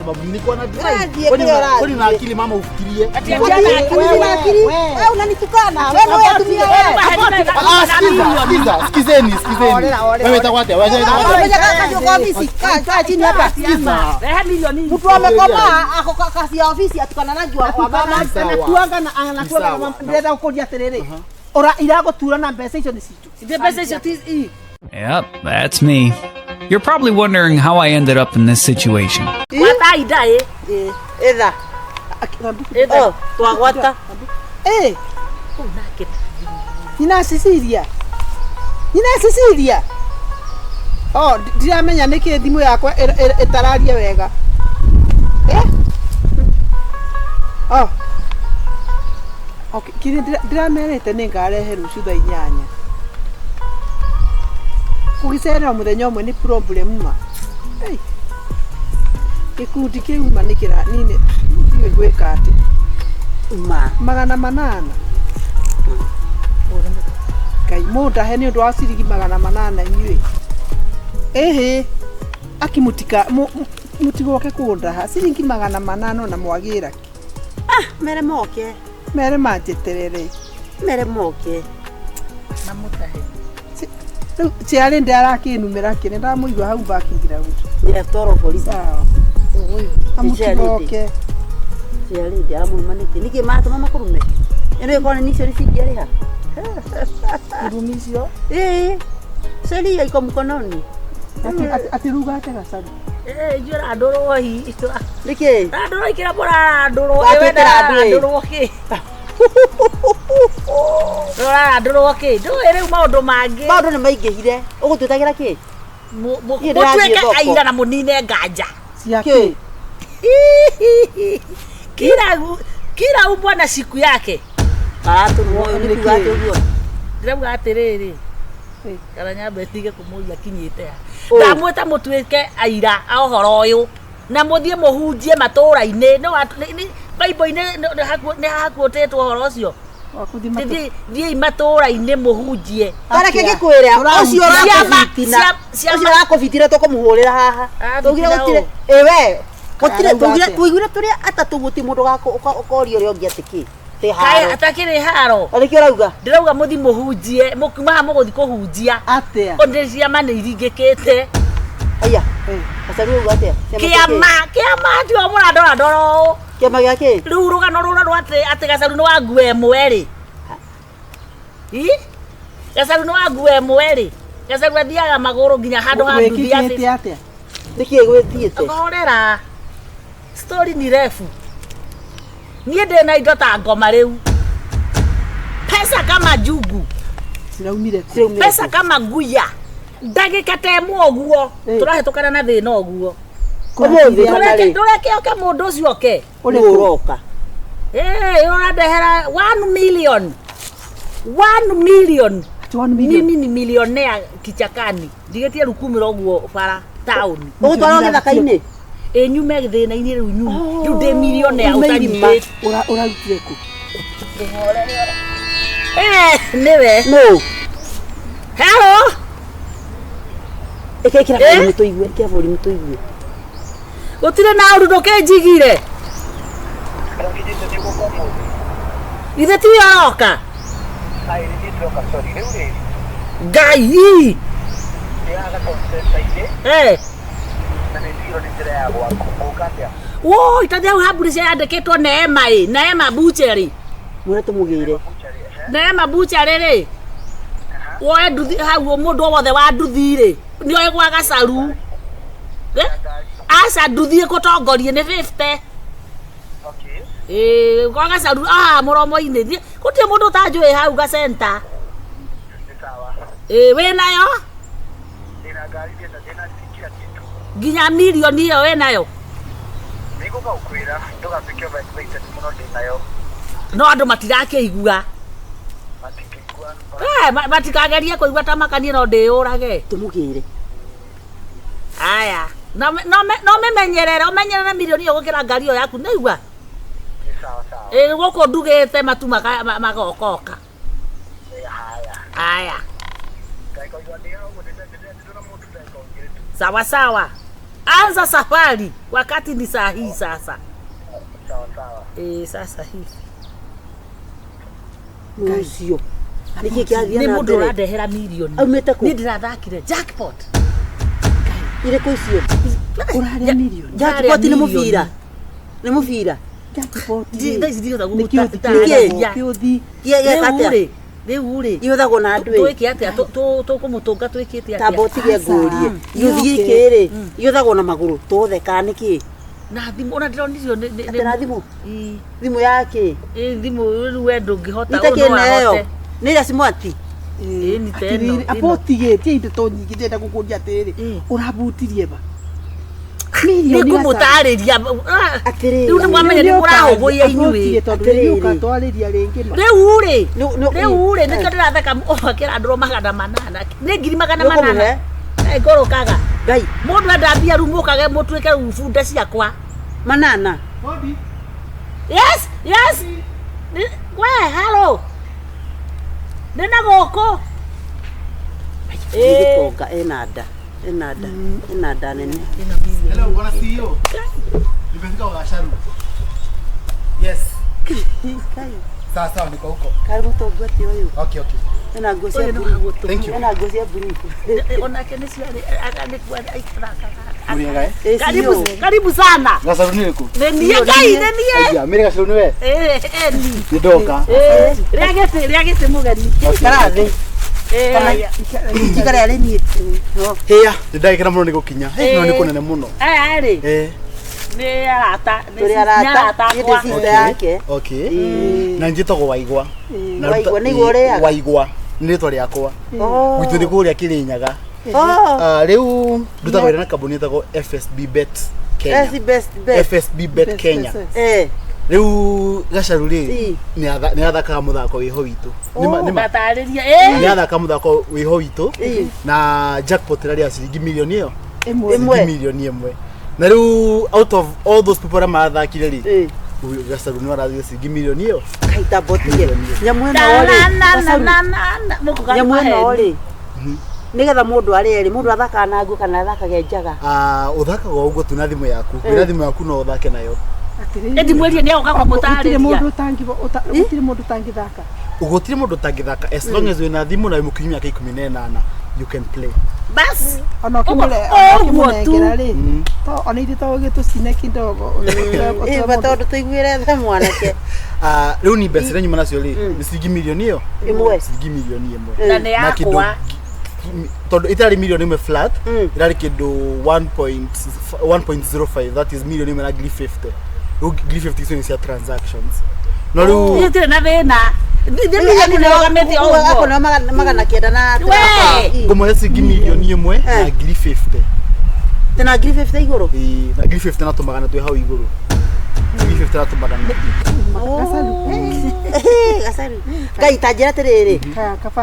sababu nilikuwa na drive. Kwani na akili mama ufikirie. Wewe unanitukana. Wewe unatumia wewe. Sikizeni. Wewe itakwate. Wewe kwa ofisi. Kaa chini hapa. Reha milioni. Mtu amekoma ako kasi ya ofisi atukana na jua kwa baba anatuanga na anakuwa mama ndio kuja terere. Ora irago tura na pesa hizo ni situ. Ndio pesa hizo ti. Yep, that's me. You're probably wondering how I ended up in this situation. Wataida Eda. Eda. Tuagwata. Nina Cecilia. Ndiramenya niki thimu yakwa etararia wega. Okay, kiri ndiramerete ningarehe ruciu thaa 8. Kugicerera muthenya umwe ni problem ma. Ikundi kiu manikira nini ndiwe gweka ati. Magana manana. Kai muda he ni undu wa cirigi magana manana inyui. Akimutika mutigo wake kunda ha ciringi magana manana na mwagira ki. Mere moke. Mere majeterere. Mere moke. Na mutahe. Ciare ndarakĩnumĩra kĩne ndamuigua hau bakingira gutu. Ya toro polisi. Amutigoke. Ciare ndaramumanĩte. Niki matuma makurume. Eno ikone nicio riciari ha. Irumicio. Seli iko mkononi. Ati ruga ate gacaru. Jura ndoro hi. Niki? Ndoro ikira bora ndoro. Ewe ndoro ki. Rora ndoro ki. Ndo ere maundu mangi. Maundu ni maingihire. Ugututagira ki? Mutweke aira na munine nganja. Ciake. Kila ubwana siku yake. Moyo ni kugaje uguo. Ndirabuga atiriri. Kana nyambe tige kumuria kinyite. Ndamweta mutweke aira a uhoro uyu. Na muthie muhunjie matura-ini no Bible-ini ni hakuotetwo uhoro ucio. Thie matura-ini muhunjie. Kareke gikwire ucio rakofitina. Ucio rakofitire tukumuhurira haha. Tugire gutire. Ewe. Gutire tuigire turia atatu guti mundu gako ukorio ri ongi atiki. Haya atakire haro. Ariki urauga. Ndirauga muthi muhunjie mukuma muguthi kuhunjia. Atia. Ondecia mane irigikite. Aya. Asaru uga atia. Kiama ndio mura ndoro. Kiama giake. Riu rugano rura rwate ati gacaru ni wa ngue mweri. Gacaru ni wa ngue mweri. Gacaru athiaga maguru nginya handu ha nduthi atia. Niki gwithiete. Ngorera. Story ni refu. Nie ndena indo ta ngoma riu. Pesa kama jugu. Siraumire. Pesa kama nguya. Ndagika temo oguo. Turahetukana na thina oguo. Ndureke oke mundu ucio oke. Uroka. Urandehera 1 million. 1 million. Mimi ni millionaire kichakani. Ndigetie rukumira oguo bara town. Ugutwara githaka-ini. Nyume thina-ini riu nyu. Riu ndi millionaire utari. Urarutire ku. Niwe. No. Hello. Ekekira kwa mutoigwe, kebori mutoigwe. Gutire na undu kenjigire. Ithe ti aroka. Ngai. Wo, itathia haburi cia andikitwo Neema Neema Butchery. Mure tumugire. Neema Butchery ri. Woe nduthi hau mundu wothe wa nduthi ri. Ni oe gwa gacaru. Asa nduthi ikutongorie ni 50. Gwa gacaru muromo-ini. Gutie mundu tanjui hau ga center. We nayo? Nina gari ndeta ndina sikia kitu. Ginya milioni iyo we nayo? Niko gaukwira ndugapike vaite muno ndinayo. No andu matirakeigua. Matikagerie kuigua tamakanie no ndiyurage. Tumugire. Aya. No memenyerere umenyerere milioni iyo gukira ngari iyo yaku naigua. Sawa. Guko ndugite matu magokoka. Aya. Sawa. Anza safari wakati ni saa hii sasa. Sawa. Sasa hivi. Mucio. Niki kiathia Ni na mundu mbere. radehera milioni. Aumete ku. Ni ndirathakire jackpot. Ile ko icio. Uraria milioni. Jackpot ni mubira. Ni mubira. Jackpot. Ndaici ndio Niki uthi. Ye kate. Riure. Iyothagwo na andũ Twiki atia tukumutunga twikite atia. Tambotige ngurie. Iyuthi ikiri. Iyothagwo na maguru. Tutheka niki. Na thimu ona ndironirio ni Tena thimu. Thimu yake. Thimu riwe ndungihota Itakeneyo. Ni ira simwati. Ni teno. Apotigetie indo to nyingi ndenda gukuria atiriri. Urabutirie ba. Ni kumutariria. Atiri. Riu ni mwamenya ni murahogoia inyui. Atiriuka twariria ringi. Riure ni ndiratheka okira andro magana manana. Ni ngiri magana manana. Ngoro kaga. Ngai. Mundu andambia rumukage mutwike rubunda ciakwa. Manana. Yes. We, hello. Nena goko. Nigitoka enada. Enada nene. Hello, bwana CEO. Nimefika gacharu. Yes. Kai. Sawa niko huko. Karibu togwati huyu. Okay. Ena gosia buri. Thank you. Ena gosia buri. Ona kene ciari akanikuwa aikraka. Muriega eh? Karibu sana. Gacharu ni ku. Nenie gai nenie. Aya, mire gacharu ni we. Ni. Nidoka. Riagete mugeni. Karathi. Ikare alini. Heya, ndagikira muno ni gukinya. No ni kunene muno. Ari. Ni arata. Turi arata. Ide sister yake. Okay. Na njitagwo Waigwa. Waigwa ni gore. Waigwa. Ni ritwa riakwa. Gwitu ni kuria Kirinyaga. Oh. Riu ndutagwo na kambuni itagwo FSB Bet Kenya. FSB Bet Kenya. Riu gacharu ri ni athakaga muthako wiho witu. Ni matariria. Ni athaka muthako wiho witu. Na jackpot ria ciringi milioni iyo. Imwe. Milioni imwe. Na riu out of all those people mathakire ri. Uyu gacharu ni warathire ciringi milioni iyo. Kaita botige. Nyamwena ori. Nyamwena ori. Nigetha mundu ari mundu athaka na ngu kana athakage njaga. Uthakaga uguo tu na thimu yaku. Wira thimu yaku no uthake nayo. Edi mwerie ni oka kumutariria. Gutire mundu tangithaka. Ugutire mundu tangithaka as long as wina thimu na mukinyia miaka 18 you can play. Bas. Ona kimurengera ri. To ona indi to gitucine kidogo. Batondu tuiguire tha mwanake. Riu ni mbeca nyuma nacio ri ni ciringi milioni iyo. Imwe. Ciringi milioni imwe. Na ni yakwa. Tondu itari milioni imwe flat, irari kindu 1.05, that is milioni imwe na ngiri 50. Ngiri 50 ni cia transactions. No riu Yetire na thina. Milioni ni wagamete o uguo. Akona magana kenda na. Ngomo ciringi milioni imwe na ngiri 50. Tena ngiri 50 iguru. Na ngiri 50 na tumagana twi hau iguru. Ngiri 50 na tumagana. Gacharu. Ngai tanjira tiriri.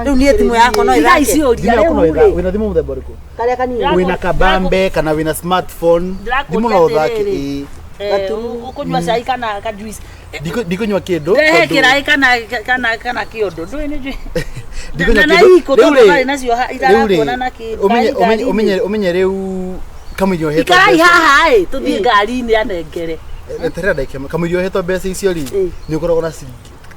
Riu ni thimu yako no ithake. Wina thimu muthemba uriku? Karia kanini. Wina kabambe kana wina smartphone. Thimu no uthake. Ukunywa cai kana ka juice. Ndikunywa kindu. Kirai kana kiondo. Ndui ni jui. Ndikunywa kindu. Umenye riu kamurio hetwa. Ikarai haha tuthie ngari ni anengere. Terera ndake kamurio hetwa mbeca icio ri ni ukoragwo na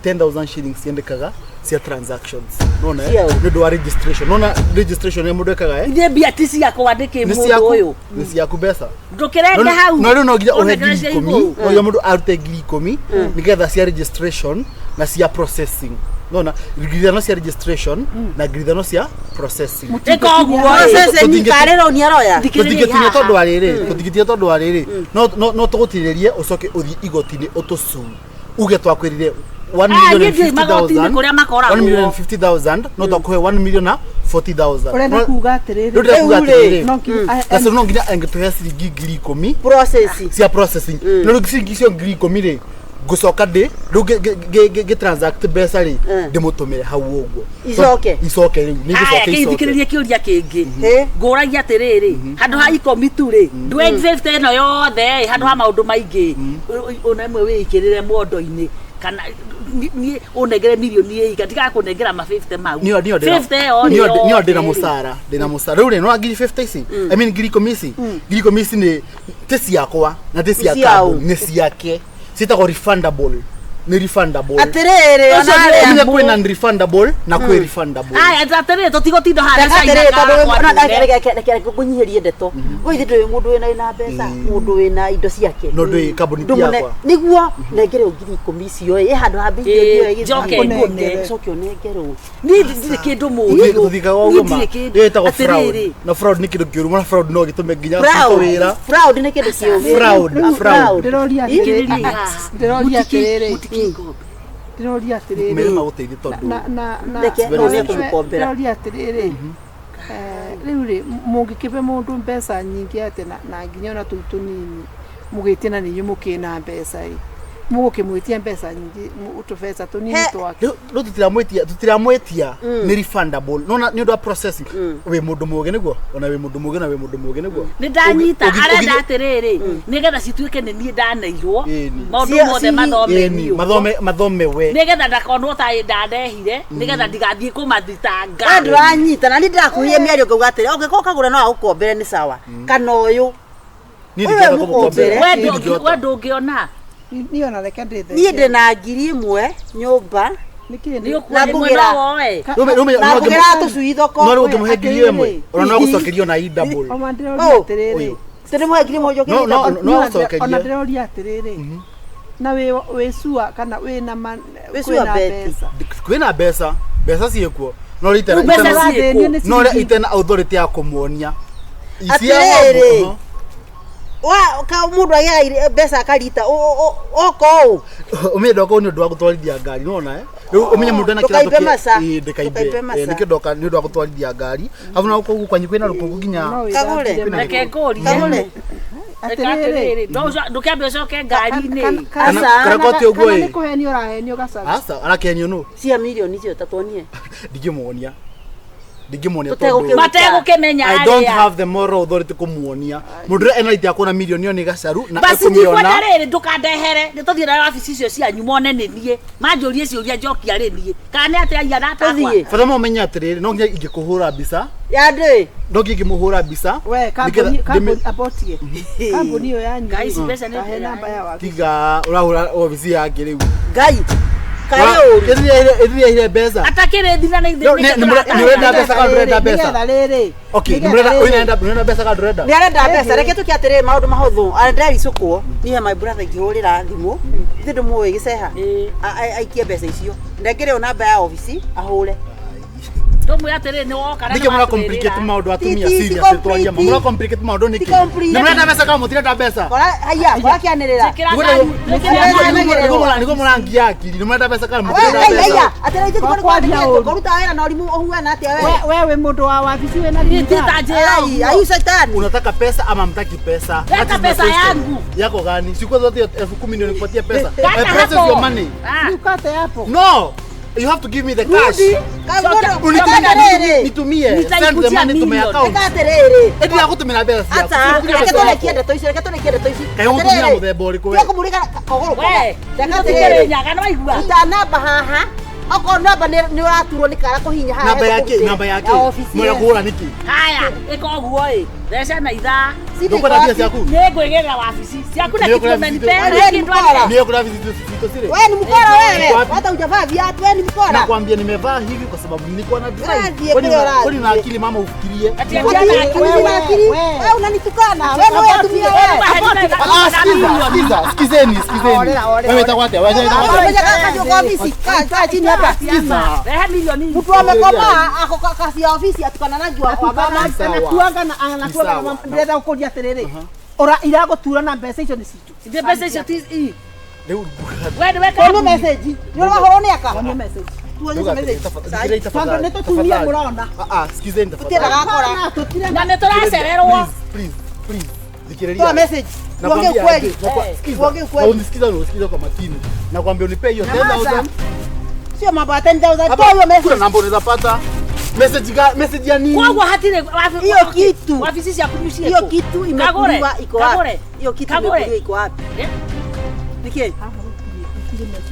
10,000 shillings yendekaga cia transactions. Nona ndu wa registration. Nona registration ni mundu ekaga Ndi bia tisi ya kwandike mundu uyu. Ni ciaku mbeca. Ndukirenda hau. No no nginya uhe ngiri 10. No mundu arute ngiri 10 nigetha cia registration na cia processing. Nona ngirithano cia registration na ngirithano cia processing. Eko guo processing karero ni aroya. Tutingitie tondu ariri. No tugutiririe ucoke uthi igotini utusu. Uge twakwirire 1,50,000 no takuhe 1,40,000. Urenda kuga atiriri. Gacharu no nginya angituhe ciringi ngiri 10 processing cia processing. No ciringi cio ngiri 10 ri gucoka ndi riu ge transact mbeca ri ndimutumire hau uguo icoke riu ni gicoke thikiririe kiuria kingi nguragia atiriri handu ha ikomi tu ri 250 no yothe handu ha maundu maingi ona imwe wikirire mondo-ini kana ni unegere milioni ega ndika kunengera ma 50 mau nio 50 nio ndina musara riu no agiri 50 ici I mean giri komisi ni tesi yakwa na tesi ya kabu ni ciake citagwo refundable ni refundable atirere ona kwina refundable na kwi refundable atirere tutigotinda hara sai kunyihirie ndeto we thindwe mundu wina ina mbeca mundu wina indo ciake no ndui kabuni yakwa niguo nengere ngiri 10 icio i handu ha bilioni iyo joke cokio nengerwo ni ndire kindu mu tuthika goma yetagwo fraud na fraud ni kindu kiuru na fraud no gitume nginya wira fraud ni kindu kiuru fraud ndiroria atiriri ndiroria atiriri mema guteithia tondu na kumukombera ndiroria atiriri riu ri mungikibe mundu mbeca nyingi ate na nginya ona tunini mugitina ni yumukina mbeca mugukimwitia mbeca nyingi utubesa tunini twake no tutiramwetia ni refundable no ni ndo processing we mundu muge niguo ona we mundu muge na we mundu muge niguo ni ndanyita arenda atiriri nigetha cituike ni nie ndaneirwo maundu mothe mathome we nigetha ndakonwo ta ndandehire nigetha ndigathie kumathitanga anduranyita na ni ndakuhie miario ngauga atiri ungiko kagura no agukombere ni sawa kana uyu ni ndiga kukombere we ndungiona niyo na reke ndithe ni ndina ngiri 1 nyumba ni kugira woe na kugira tucui thoko no ru ngimuhe ngiri 1 ona no gucokerio na i double o mandiroria atiriri tene muhe ngiri 1 jokerio no gucokerio ona ndiroria atiriri na we sua kana we na kwina mbeca ciekuo no itena authority ya kumuonia atiriri wa ka mundu agia mbeca akarita oko umenda ko ni ndu wa gutwarithia ngari nona umenye mundu ena kira ndikaibe nikidoka ni ndu wa gutwarithia ngari avu na uko kwanyi kwina rupungu ginya kagure reke ngori atiriri ndukiambia coke ngari-ini kana koti uguo ni kuhenio rahenio gacaru asa arakenio no cia milioni cio tatonie ndigimuonia mategukimenya I don't have the moral authority kumuonia mundu ena ite akona milioni ni gacaru na basi ndikuona riri ndukandehere nituthie na wabici icio cianyu mone ni nie manjurie ciuria njokia ri nie kana ate aia natakwa fata mo menya atiriri no nginya ingikuhura mbica yande no ngimuhura mbica we kambuni abotie kambuni yo yanyu guys pesa ni namba ya wabici tiga urahura wabici yake riu ngai kayo ile beza atakire thina na ni urenda besa ka urenda besa riri okay ni urenda besa ka urenda ni arenda besa reke tukiatiriri maundu mahuthu arenda icukwo nihe my brother ngihurira thimu thindu muwe giceha aikie besa icio ndengere ona namba ya office ahure ndomu yatiriri ni woka nike mura complicate maundu atumia serious twagia mura complicate maundu niki ni murenda besa ka mutirenda besa kora haya kianirira niko murangia akili ni murenda besa ka mutirenda besa haya atira ite koruta wera na orimu ohuana atia wewe mundu wa wabici wena ayu satani unataka pesa ama mtaki pesa leta pesa yangu yako gani siku zote 10,000 ndio nikupatie pesa I process your money ukate hapo no you have to give me the cash nitumie send the money to my account katerere eti yakutumira pesa ata reketole kiende toici utumira muthemba uriku we kumurika kogoro we reketole nyaga no igua utanamba haha oko namba ni uraturwo ni kara kuhinya haha namba yake mwera kuhura niki haya ikoguo thesha na itha ndukora pia ciaku ni ngwigera wabici ciaku na kitu menipere kindu ni ukura vitu sire wewe ni mkora wewe hata hujavaa viatu wewe ni mkora nakwambia nimevaa hivi kwa sababu nilikuwa na drive kwani na akili mama ufikirie wewe unanitukana wewe unatumia wewe sikizeni wewe itakwate wewe kaa chini hapa rehe milioni mtu amekoma ako kasi ya ofisi atukana na jua anatuanga ndetha kukuria atiriri ora irago tura na mbeca icio ni citu inde pesa icio ti leo wewe weka no message ni wahorone aka no message tuone message sasa neto tumia murona sikizeni tutira gakora na neturacererwo please zikireria toa message tuongee kweli tuongee kweli unisikiza kwa makini nakwambia unipe hiyo 10,000 sio mambo ya 10,000 toa hiyo message kuna namba unaweza pata message ya nini kwa hatire hiyo kitu ofisi ya kunyushia hiyo kitu imekuliwa iko wapi hiyo kitu imekuliwa iko wapi nikie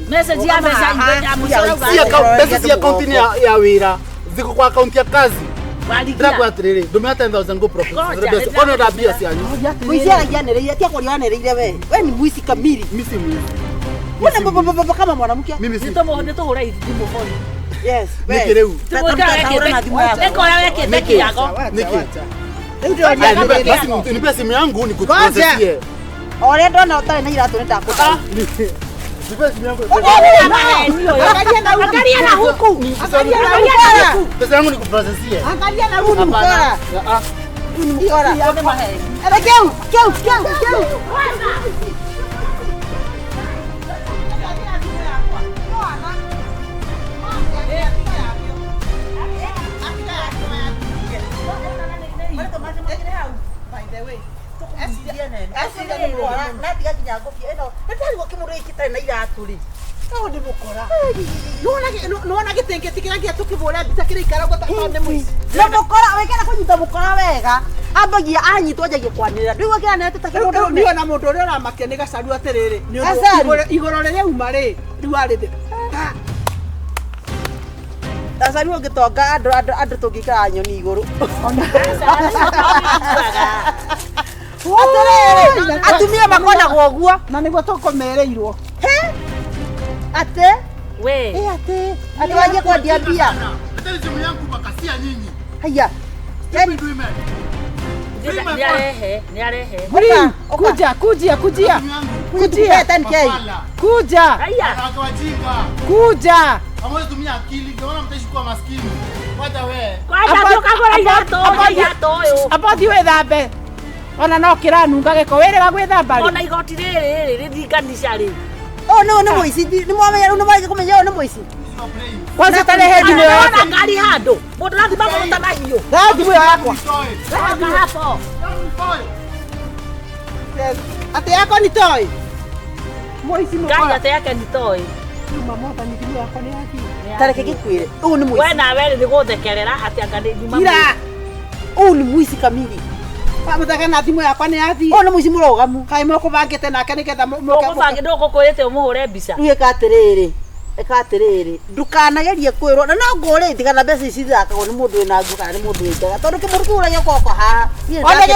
Message ya message ya mshoro. Pesa si account ya wira. Ziko kwa account ya kazi. Ndakwa atiriri. Ndumia 10,000 go profit. Ona da bia si anyu. Muici aragianereire tia kurianereire we. We ni muici kamili. Mimi si mwizi. Mbona kama mwanamke? Mimi si. Nitohora hizi ndimo phone. Yes. Nikireu. Niki yako. Niki. Nipe simu yangu nikuprocessie. Ore ndona utari na iratu nitakuta. Nipe simu yangu. Angalia na huku. Pesa yangu nikuprocessie. Angalia na huku mkora. Ni mkora. Ele keu. Nuona gitengeti kiria gia tukivura mbita kiria ikara gutakonde muici na mukora wekera kunyita mukora wega ambagia anyitwo njagie kwanirira ndigwa kira nete takiru ndio na mundu uria uramakia ni gacaru atiriri igoro riria uma ri riwa rithi gacaru ungitonga andu tungikara nyoni iguru atumia makonagwo guo na niguo tukomereirwo ate we ate waje kwa diabia Nataka simu yangu makasia nyinyi. haya Yani niarehe Kujia. 10k Kuja. akawajinga. Kuja. Hamwezi tumia akili, ndio mtaishi kuwa maskini. Wacha wewe. Kwaja tukagora irato yo. Abathi wethambe. Ona no kiranunga giko wirega gwithamba. Ona igoti riri rithinganisha ri. no muici ni mwamenya no mwage kumenya no muici Kwanza tarehe thimũ yakwa. Ona ngari handu. Mundu rathima muruta mahiũ. Thaa thimũ yakwa. Anga hapo. ate yako ni toy muici no Ngari ate yake ni toy. Mama thani thimũ yakwa nĩ yakinya. tareke gikwire u ni We muici na we ni guthekerera ati anga ni nyuma. ira u ni muici kamili Pamutaka na thimũ yakwa nĩ yathi. ni muici murogamu Kai moko bangite nake nigetha Mubangi ndugukwirite umuhure mbica. riu ekatiriri ndukanagerie kwirwo na no nguriti kana mbeca ici thakagwo ni mundu wina ngu kana ni mundu windaga tondu kimuriki uragia koko haha One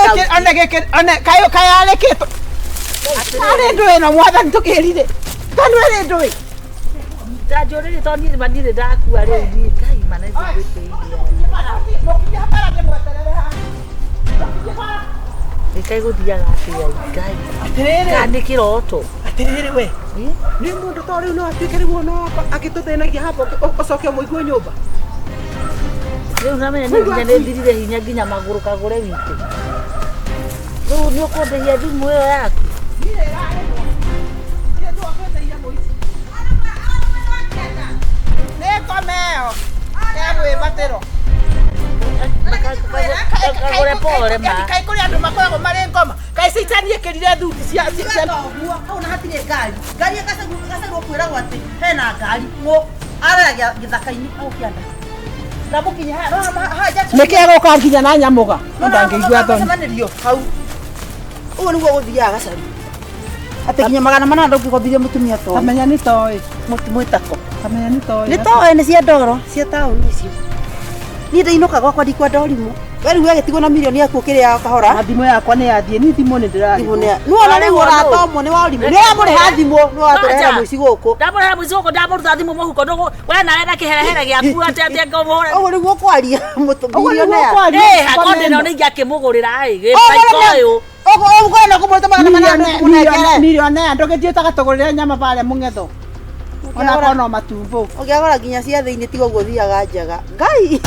kai areketwo. Ari ndwe na mwathani tukirire. Tanu ari ndwe. Ndajorire toni mandire ndakua riu ni Ngai mana thigwite. Ikai guthiaga atia Ngai. Atiriri. Kandi kiroto. Atiriri we. Ni mundu to riu no atuike riu no agitutenagia hapo ucoke muigwe nyumba. Riu namenya ni nginya nithirire hinya nginya maguru kagure witu. Riu ni ukundehia thimu iyo yaku. Nekomeo. Ewe batero. Kagure pole ma. Kai kuri andu makoragwo mari ngoma. Kai citanie kirire thuti cia kau na hatire ngari akasagwo kwiragwo ati hena ngari ngo aragia githaka-ini au kianda na mukinya haja Nike guka nginya na nyamuga. Ndangeigua thoni. Manĩrio hau uguo nĩguo gũthiaga gacaru atĩ nginya magana manana ndũngĩgothirie mũtumia to Kamenya ni toy. mwĩtako Kamenya ni toy. nĩ toĩ nĩ cia ndoro cia taũni icio niĩ ndĩinũka gwakwa ndikwa ndorimũ we rĩu agĩtigwo na mirioni yaku ũkĩrĩa kahora Na thimũ yakwa nĩ yathie ni thimũ nĩ ndĩrathie. nĩwona rĩu ũratomwo nĩ warimũ nĩ wamũrĩha thimũ nĩ watũrehera mũici gũkũ Ndamũrehera mũici gũkũ ndamuruta thimũ mũhuko ndugu we nawe na kĩherehere gĩaku atĩ ngũmũhũre. ũguo nĩguo kwaria mũtumia Hakonde no nĩ ingĩakĩmũgũrĩra ĩ gĩtaiko ũyũ. ũgũkwenda kũmũrĩte magana manana ndũkũmũnengere Milioni ndũgĩthiĩte tũgũrĩre nyama barĩa mũng'etho. Ona kono matumbo. ũngĩagora nginya cia thĩinĩ tiga ũguo thiaga njaga Ngai